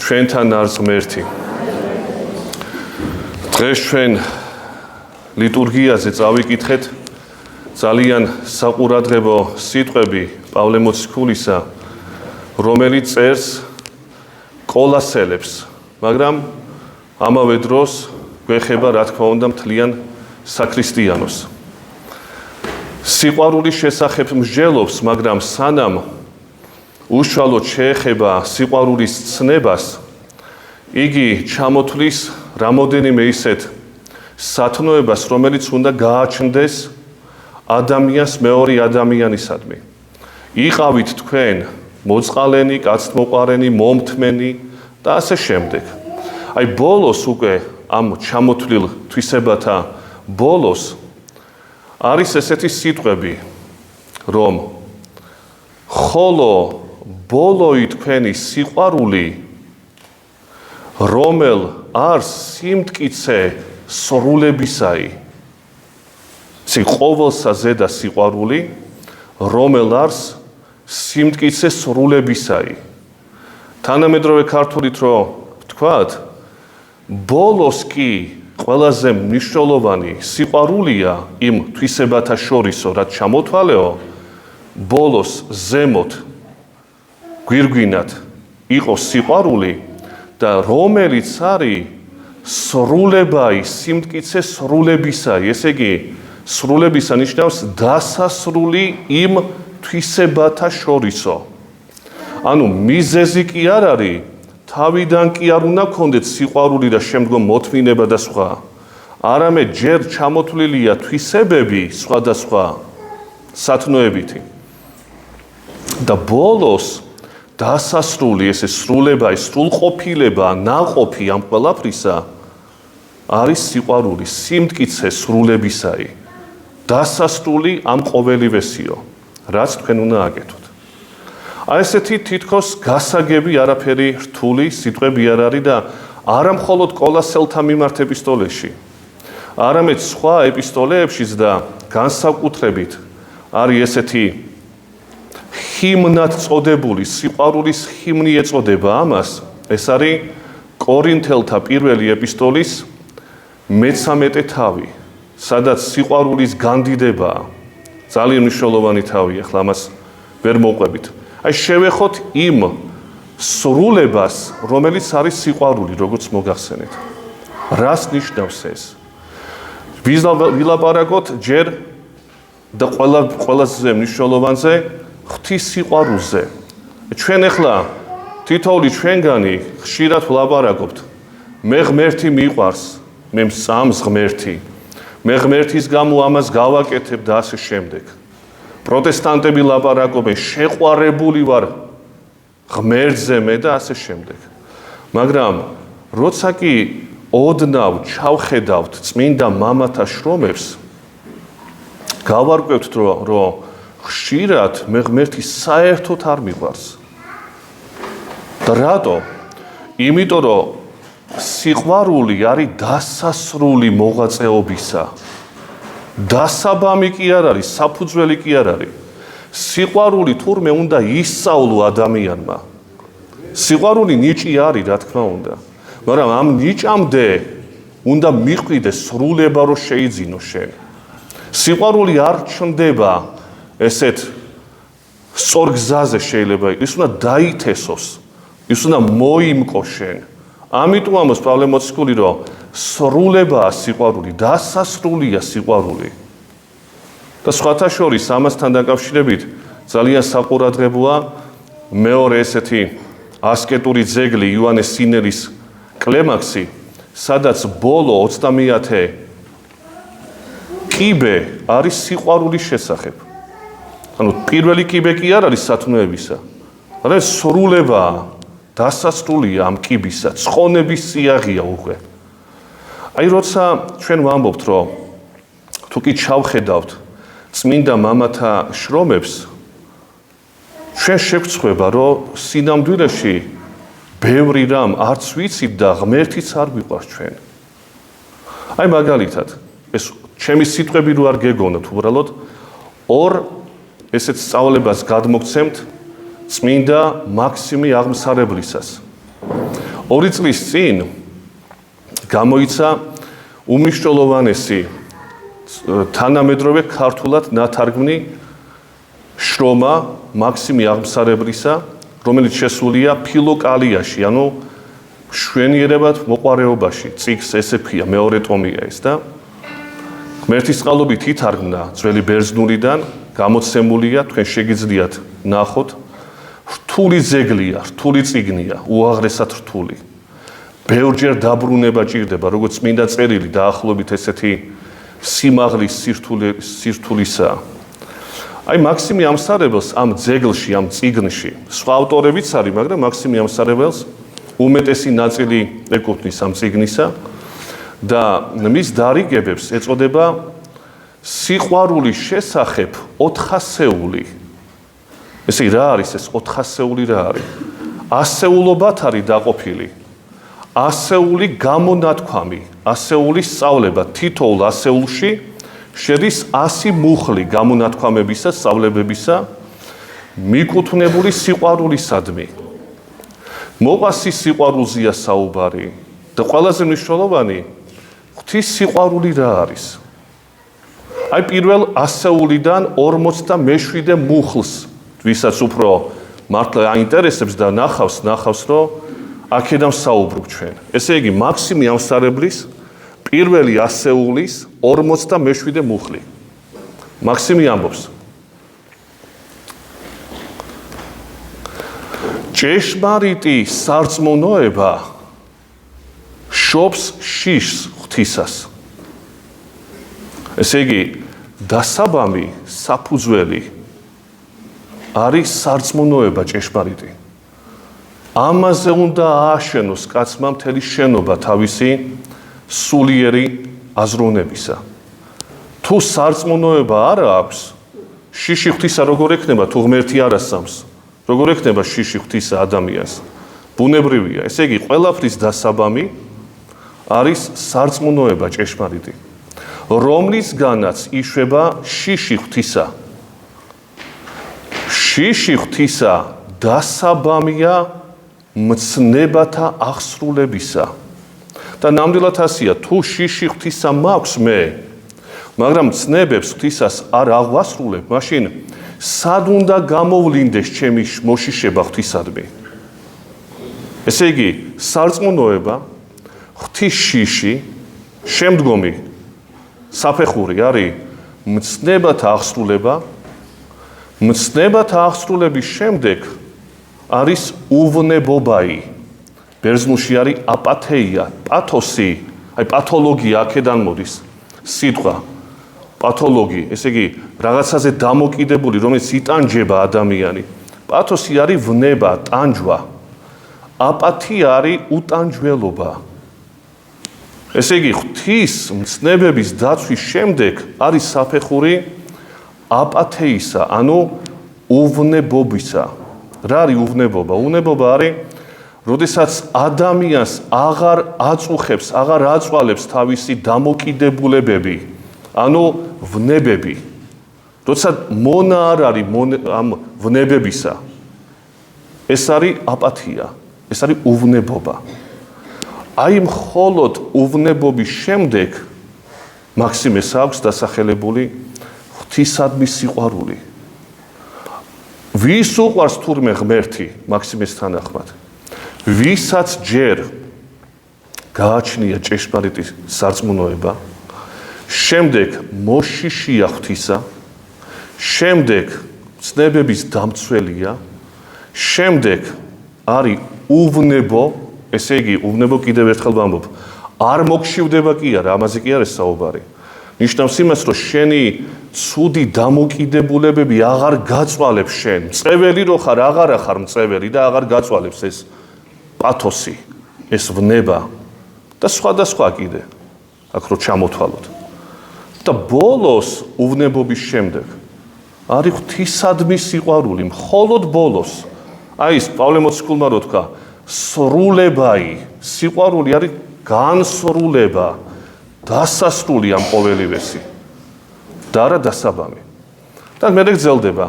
ჩვენთან არის ღმერთი. დღეს ჩვენ ლიტურგიაზე წავიკითხეთ ძალიან საყურადღებო სიტყვები პავლე მოციქულისა, რომელიც წერს კოლასელებს, მაგრამ ამავე დროს გვეხება, რა თქმა უნდა, მთლიან საქრისტიანოს. სიყვარულის შესახებ მსჯელობს, მაგრამ სანამ უშუალოდ შეეხება სიყვარულის ცნებას, იგი ჩამოთვლის რამოდენიმე ისეთ სათნოებას, რომელიც უნდა გააჩნდეს ადამიანს მეორე ადამიანისადმი. იყავით თქვენ მოწყალენი, კაცთმოყვარენი, მომთმენი და ასე შემდეგ. აი ბოლოს უკვე ამ ჩამოთვლილ თვისებათა ბოლოს არის ესეთი სიტყვები, რომ ხოლო ბოლოი თქვენი სიყვარული, რომელ არს სიმტკიცე სრულებისაი. ყოველსა ზედა სიყვარული, რომელ არს სიმტკიცე სრულებისაი. თანამედროვე ქართულით რო ვთქვათ, ბოლოს კი ყველაზე მნიშვნელოვანი სიყვარულია იმ თვისებათა შორისო, რაც ჩამოთვალეო, ბოლოს ზემოთ გვირგვინად იყოს სიყვარული და რომელიც არის სრულებაი, სიმტკიცე სრულებისაი. ესე იგი, სრულებისა ნიშნავს დასასრული იმ თვისებათა შორისო. ანუ მიზეზი კი არ არის, თავიდან კი არ უნდა გქონდეთ სიყვარული და შემდგომ მოთმინება და სხვა. არამედ ჯერ ჩამოთვლილია თვისებები სხვადასხვა სათნოებითი. და ბოლოს დასასრული ესე სრულება, სრულყოფილება, ნაყოფი ამ ყველაფრისა არის სიყვარული, სიმტკიცე სრულებისაი. დასასრული ამ ყოველივესიო, რაც თქვენ უნდა აკეთოთ. აი ესეთი თითქოს გასაგები არაფერი რთული სიტყვები არ არის და არა მხოლოდ კოლასელთა მიმართ ეპისტოლეში, არამედ სხვა ეპისტოლეებშიც და განსაკუთრებით არის ესეთი ჰიმნად წოდებული, სიყვარულის ჰიმნი ეწოდება ამას. ეს არის კორინთელთა პირველი ეპისტოლის 13 თავი, სადაც სიყვარულის განდიდებაა. ძალიან მნიშვნელოვანი თავია, ახლა ამას ვერ მოყვებით. აი შევეხოთ იმ სრულებას, რომელიც არის სიყვარული, როგორც მოგახსენეთ. რას ნიშნავს ეს? ვილაპარაკოთ ჯერ და ყველაზე მნიშვნელოვანზე, ღვთის სიყვარულზე. ჩვენ ახლა თითოეული ჩვენგანი ხშირად ვლაპარაკობთ, მე ღმერთი მიყვარს, მე მსწამს ღმერთი, მე ღმერთის გამო ამას გავაკეთებ და ასე შემდეგ. პროტესტანტები ლაპარაკობენ, შეყვარებული ვარ ღმერთზე მე და ასე შემდეგ. მაგრამ როცა კი ოდნავ ჩავხედავთ წმინდა მამათა შრომებს, გავარკვევთ, რომ ხშირად მე ღმერთი საერთოდ არ მიყვარს. და რატო? იმიტომ რომ სიყვარული არის დასასრული მოღვაწეობისა. დასაბამი კი არ არის, საფუძველი კი არ არის. სიყვარული თურმე უნდა ისწავლო ადამიანმა. სიყვარული ნიჭი არის, რა თქმა უნდა. მაგრამ ამ ნიჭამდე უნდა მიყვიდეს სრულება, რომ შეიძინო შენ. სიყვარული არ ჩნდება ესეთ სწორ გზაზე შეიძლება, ის უნდა დაითესოს, ის უნდა მოიმკო შენ. ამიტომ ამას პავლე მოციქული რომ სრულებაა სიყვარული, დასასრულია სიყვარული. და სხვათა შორის ამასთან დაკავშირებით ძალიან საყურადღებოა მეორე ესეთი ასკეტური ძეგლი იოანეს სინელის კლემაქსი, სადაც ბოლო 30 კიბე არის სიყვარულის შესახებ. ანუ პირველი კიბე კი არ არის სათნოებისა, მაგრამ სრულებაა, დასასრულია ამ კიბისა, ცხონების სიაღია უკვე. აი როცა ჩვენ ვამბობთ, რომ თუ კი ჩავხედავთ წმინდა მამათა შრომებს, ჩვენ შევწყვება, რომ სინამდვილეში ბევრი რამ არც ვიცით და ღმერთიც არ გვიყვარს ჩვენ. აი მაგალითად, ეს ჩემი სიტყვები რო არ გეგონოთ, უბრალოდ ორ ესეთ სწავლებას გადმოგცემთ წმინდა მაქსიმი აღმსარებლისას. 2 წლის წინ გამოიცა უმნიშვნელოვანესი თანამედროვე ქართულად ნათარგმნი შრომა მაქსიმი აღმსარებლისა, რომელიც შესულია ფილოკალიაში, ანუ შვენიერებად მოყვარეობაში, წიგნს ესეფია, მეორე ტომია ეს და ღმერთის წყალობით ითარგმნა ძველი ბერძნულიდან, გამოცემულია, თქვენ შეგიძლიათ ნახოთ, რთული ძეგლია, რთული წიგნია, უაღრესად რთული. ბევრჯერ დაბრუნება ჭირდება, როგორც წმინდა წერილი დაახლოებით ესეთი სიმაღლის სირთულისაა. აი მაქსიმი ამსარებელს ამ ძეგლში, ამ წიგნში, სხვა ავტორებიც არის, მაგრამ მაქსიმი ამსარებელს უმეტესი ნაწილი ეკუთვნის ამ წიგნისა და მის დარიგებებს ეწოდება სიყვარულის შესახებ 400-ეული. ესე რა არის ეს 400-ეული რა არის? ასეულობად არის დაყოფილი. ასეული გამონათქვამი, ასეული სწავლება, თითოეულ ასეულში შედის 100 მუხლი გამონათქვამებისა, სწავლებებისა, მიკუთვნებული სიყვარულისადმი. მოყვასის სიყვარულზეა საუბარი და ყველაზე მნიშვნელოვანი ღვთის სიყვარული რა არის? აი პირველ ასეულიდან 47 მუხლს, ვისაც უფრო მართლა აინტერესებს და ნახავს, რომ აქედან საუბრობ ჩვენ. ესე იგი, მაქსიმი ამსარებლის პირველი ასეულის 47 მუხლი. მაქსიმი ამბობს. ჭეშმარიტი სარწმუნოება შობს შიშს ღვთისას. ესე იგი, დასაბამი საფუძველი არის სარწმუნოება ჭეშმარიტი. ამაზე უნდა ააშენოს კაცმა მთელი შენობა თავისი სულიერი აზროვნებისა. თუ სარწმუნოება არ აქვს, შიში ღვთისა როგორ ექნება თუ ღმერთი არ ასამს? როგორ ექნება შიში ღვთისა ადამიანს? ბუნებრივია. ესე იგი, ყველაფრის დასაბამი არის სარწმუნოება ჭეშმარიტი, რომლისგანაც იშვება შიში ღვთისა. შიში ღვთისა დასაბამია მცნებათა აღსრულებისა. და ნამდვილად ასია, თუ შიში ღვთისა მაქვს მე, მაგრამ მცნებებს ღვთისას არ აღვასრულებ, მაშინ სად უნდა გამოვლინდეს ჩემი მოშიშება ღვთისადმი? ესე იგი, სარწმუნოება, ღვთის შიში, შემდგომი საფეხური არის მცნებათა აღსრულება, მცნებათა აღსრულების შემდეგ არის უვნებობაი. ბერძნულში არის აპათეია, პათოსი, აი პათოლოგია აქედან მოდის სიტყვა. პათოლოგი, ესე იგი, რაღაცაზე დამოკიდებული, რომელიც იტანჯება ადამიანი. პათოსი არის ვნება, ტანჯვა. აპათია არის უტანჯველობა. ესე იგი, ღვთის მცნებების დაცვის შემდეგ არის საფეხური აპათეისა, ანუ უვნებობისა. რა არის უვნებობა? უვნებობა არის, როდესაც ადამიანს აღარ აწუხებს, აღარ აწვალებს თავისი დამოკიდებულებები, ანუ ვნებები. როცა მონა არ არის ამ ვნებებისა, ეს არის აპათია, ეს არის უვნებობა. აი მხოლოდ უვნებობის შემდეგ მაქსიმეს აქვს დასახელებული ღვთისადმი სიყვარული. ვის უყვარს თურმე ღმერთი მაქსიმეს თანახმად? ვისაც ჯერ გააჩნია ჭეშმარიტი სარწმუნოება, შემდეგ მოშიშია ღვთისა, შემდეგ ცნებების დამცველია, შემდეგ არის უვნებო, ესე იგი, უვნებო კიდევ ერთხელ ვამბობ, არ მოგშივდება კი არა, ამაზე კი არის საუბარი. ნიშნავს იმას, რომ შენი ცუდი დამოკიდებულებები აღარ გაწვალებს შენ. მწეველი რო ხარ, აღარ ხარ მწეველი და აღარ გაწვალებს ეს პათოსი, ეს ვნება და სხვა კიდე. აქ რო ჩამოთვალოთ. და ბოლოს უვნებობის შემდეგ არის ღვთისადმი სიყვარული, მხოლოდ ბოლოს. აი ეს პავლე მოციქულმა რო თქვა, სრულებაი, სიყვარული არის განსრულება, დასასრული ამ ყოველივესი. და არა დასაბამი. და მე გძელდება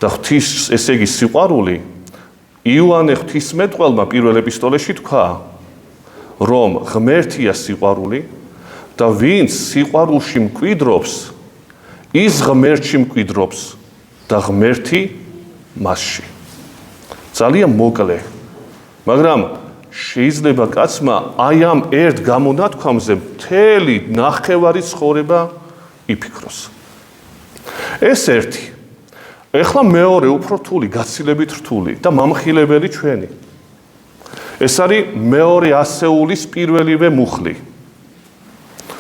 და ღვთის ესე იგი სიყვარული იოანე ღვთისმეტყველმა პირველ ეპისტოლეში თქვა, რომ ღმერთია სიყვარული და ვინც სიყვარულში მკვიდრობს, ის ღმერთში მკვიდრობს და ღმერთი მასში. ძალიან მოკლე, მაგრამ შეიძლება კაცმა აი ამ ერთ გამონათქვამზე მთელი ნახევარი ცხოვრება იფიქროს. ეს ერთი. ეხლა მეორე უფრო რთული, გაცილებით რთული და მამხილებელი ჩვენი. ეს არის მეორე ასეულის პირველივე მუხლი.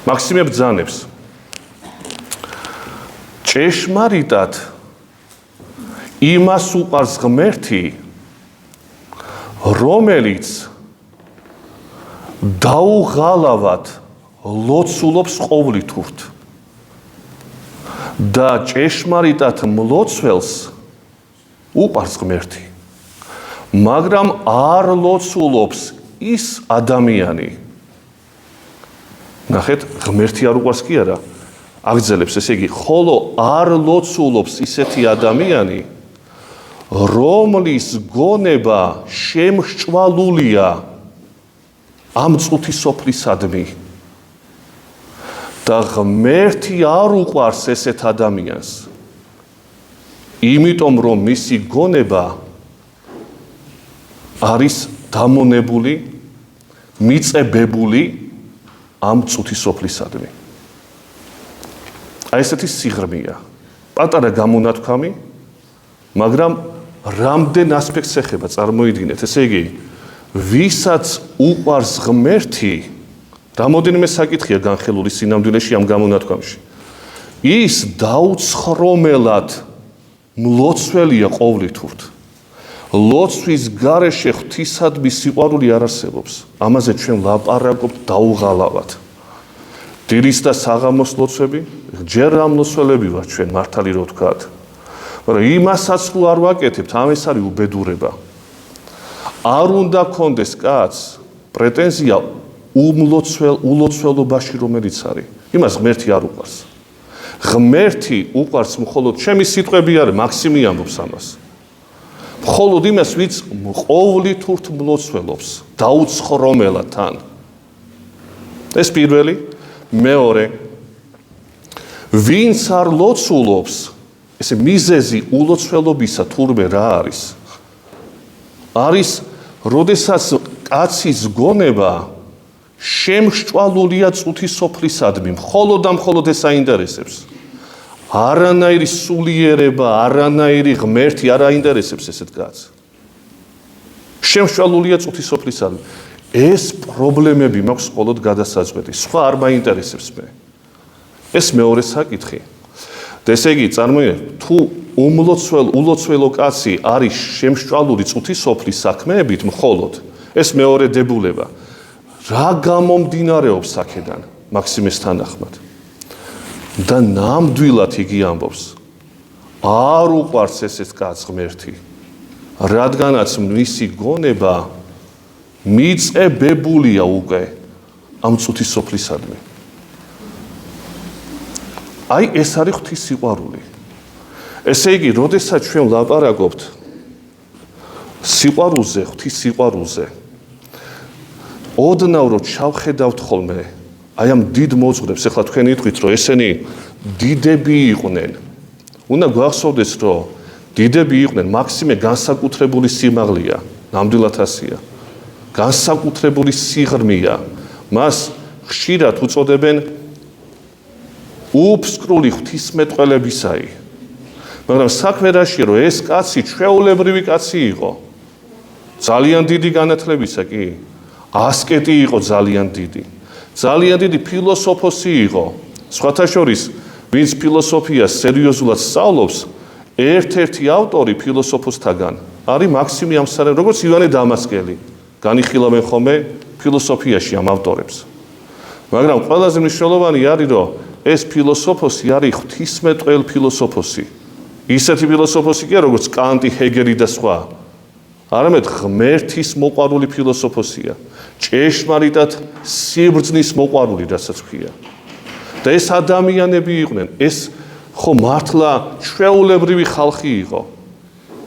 მაქსიმე ბრძანებს. ჭეშმარიტად იმას უყვარს ღმერთი, რომელიც დაუღალავად ლოცულობს ყოვლითურთ და ჭეშმარიტად მლოცველს უყვარს ღმერთი, მაგრამ არ ლოცულობს ის ადამიანი. ნახეთ, ღმერთი არ უყვარს კი არა, აგრძელებს, ესე იგი, ხოლო არ ლოცულობს ისეთი ადამიანი, რომლის გონება შემსჭვალულია ამ წუთისოფლისადმი და ღმერთი არ უყვარს ესეთ ადამიანს, იმიტომ რომ მისი გონება არის დამონებული, მიწებებული ამ წუთისოფლისადმი. აი ესეთი სიღრმეა. პატარა გამონათქვამი, მაგრამ რამდენ ასპექტს ეხება, წარმოიდგინეთ, ესე იგი, ვისაც უყვარს ღმერთი, რამოდენიმე საკითხია განხილული სინამდვილეში ამ გამონათქვამში. ის დაუცხრომელად მლოცველია ყოვლითურთ. ლოცვის გარეშე ღვთისადმი სიყვარული არ არსებობს. ამაზე ჩვენ ლაპარაკობთ დაუღალავად. დილის და საღამოს ლოცვები, ჯერ ამ ლოცველები ვარ ჩვენ, მართალი რო ვთქვათ. მაგრამ იმასაც რო არ ვაკეთებთ, ამ ეს არის უბედურება. არ უნდა კონდეს კაცს პრეტენზია ულოცველობაში, რომელიც არის. იმას ღმერთი არ უყვარს. ღმერთი უყვარს მხოლოდ ჩემი სიტყვები არის, მაქსიმი ამბობს ამას. მხოლოდ იმას, ვინც ყოვლითურთ მლოცველობს, დაუცხრომელად თან. ეს პირველი. მეორე, ვინც არ ლოცულობს, ესე მიზეზი ულოცველობისა თურმე რა არის? არის, როდესაც კაცის გონება შემსჭვალულია წუთისოფლისადმი, მხოლოდ და მხოლოდ ეს აინტერესებს. არანაირი სულიერება, არანაირი ღმერთი არ აინტერესებს ესეთ კაცს. შემსჭვალულია წუთისოფლისადმი. ეს პრობლემები მაქვს მხოლოდ გადასაწყვეტი. სხვა არ მაინტერესებს მე. ეს მეორე საკითხი. და ესე იგი, წარმოიდგინეთ, თუ ულოცველო კაცი არის შემსჭვალული წუთისოფლის საქმეებით მხოლოდ, ეს მეორე დებულება. რა გამომდინარეობს აქედან, მაქსიმეს თანახმად? და ნამდვილად იგი ამბობს, არ უყვარს ესეთ კაცს ღმერთი, რადგანაც მისი გონება მიწებებულია უკვე ამ წუთისოფლისადმი. აი ეს არის ღვთის სიყვარული. ესე იგი, როდესაც ჩვენ ლაპარაკობთ სიყვარულზე, ღვთის სიყვარულზე, ოდნავ რომ ჩავხედავთ ხოლმე აი ამ დიდ მოძღვრებს, ეხლა თქვენ იტყვით, რომ ესენი დიდები იყვნენ. უნდა გვახსოვდეს, რომ დიდები იყვნენ, მაქსიმე განსაკუთრებული სიმაღლეა, ნამდვილად ასია. განსაკუთრებული სიღრმეა. მას ხშირად უწოდებენ უფსკრული ღვთისმეტყველებისაი. მაგრამ საქმე რაშია, რომ ეს კაცი ჩვეულებრივი კაცი იყო. ძალიან დიდი განათლებისა კი. ასკეტი იყო ძალიან დიდი. ძალიან დიდი ფილოსოფოსი იყო. სხვათა შორის, ვინც ფილოსოფიას სერიოზულად სწავლობს, ერთ-ერთი ავტორი ფილოსოფოსთაგან არის მაქსიმე ამსარელი, როგორც ივანე დამასკელი. განიხილავენ ხოლმე ფილოსოფიაში ამ ავტორებს. მაგრამ ყველაზე მნიშვნელოვანი არის, რომ ეს ფილოსოფოსი არის ღვთისმეტყველ ფილოსოფოსი. ისეთი ფილოსოფოსი კი არა, როგორც კანტი, ჰეგელი და სხვა. არამედ ღმერთის მოყვარული ფილოსოფოსია. ჭეშმარიტად სიბრძნის მოყვარული, რასაც ქვია. და ეს ადამიანები იყვნენ, ეს ხო მართლა ჩვეულებრივი ხალხი იყო.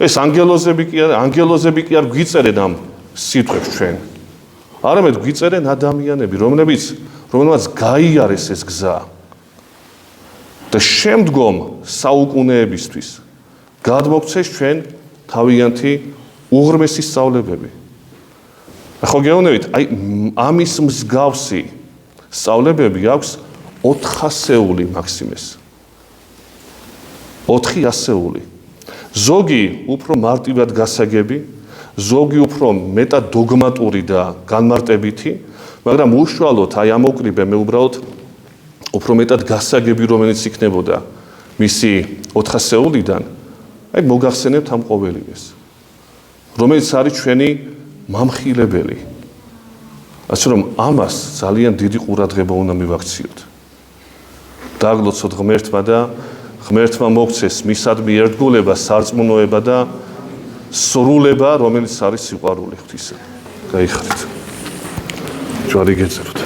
ეს ანგელოზები კი არ გვიწერენ ამ სიტყვებს ჩვენ. არამედ გვიწერენ ადამიანები, რომლებმაც გაიარეს ეს გზა. და შემდგომ საუკუნეებისთვის გადმოგცეს ჩვენ თავიანთი უღრმესი სწავლებები. ხო გეუბნებით, აი ამის მსგავსი სწავლებები აქვს 400-ეული მაქსიმეს. 400-ეული. ზოგი უფრო მარტივად გასაგები, ზოგი უფრო მეტად დოგმატური და განმარტებითი, მაგრამ უშუალოდ აი ამ ოკრიბე მე უბრალოდ უფრო მეტად გასაგები, რომელიც იქნებოდა მისი 400-ეულიდან, აი მოგახსენებთ ამ ყოველივეს, რომელიც არის ჩვენი მამხილებელი. ასე რომ ამას ძალიან დიდი ყურადღება უნდა მივაქციოთ. დააგლოცოთ ღმერთმა და ღმერთმა მოგცეს მისადმი ერთგულება, სარწმუნოება და სრულება, რომელიც არის სიყვარული ღვთისა. გაიხარით. ჯვარი გეძებოთ.